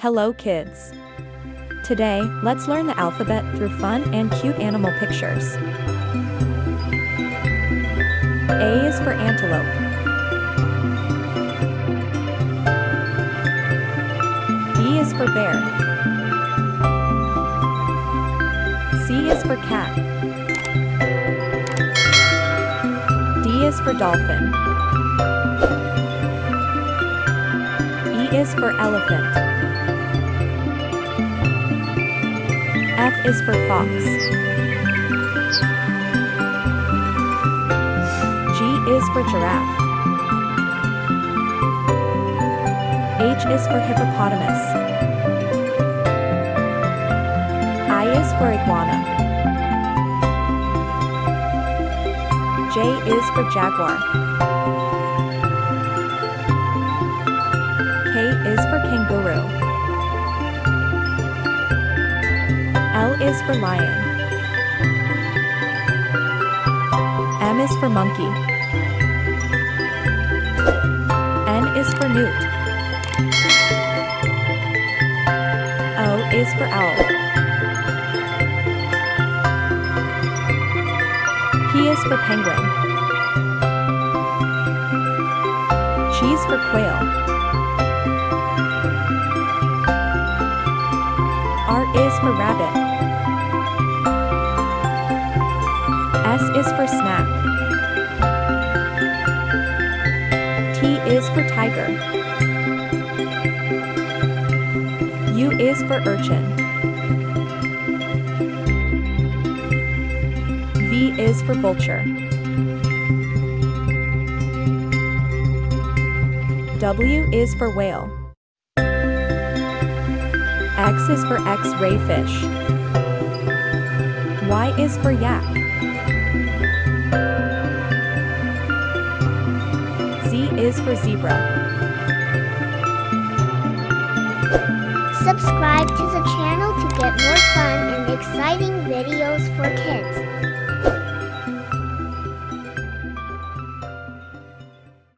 Hello kids! Today, let's learn the alphabet through fun and cute animal pictures. A is for antelope. B is for bear. C is for cat. D is for dolphin. E is for elephant. F is for fox. G is for giraffe. H is for hippopotamus. I is for iguana. J is for jaguar. K is for kangaroo. L is for lion. M is for monkey. N is for newt. O is for owl. P is for penguin. Q is for quail. R is for rabbit. S is for snack. T is for tiger. U is for urchin. V is for vulture. W is for whale. X is for X-ray fish. Y is for yak. Z is for zebra. Subscribe to the channel to get more fun and exciting videos for kids.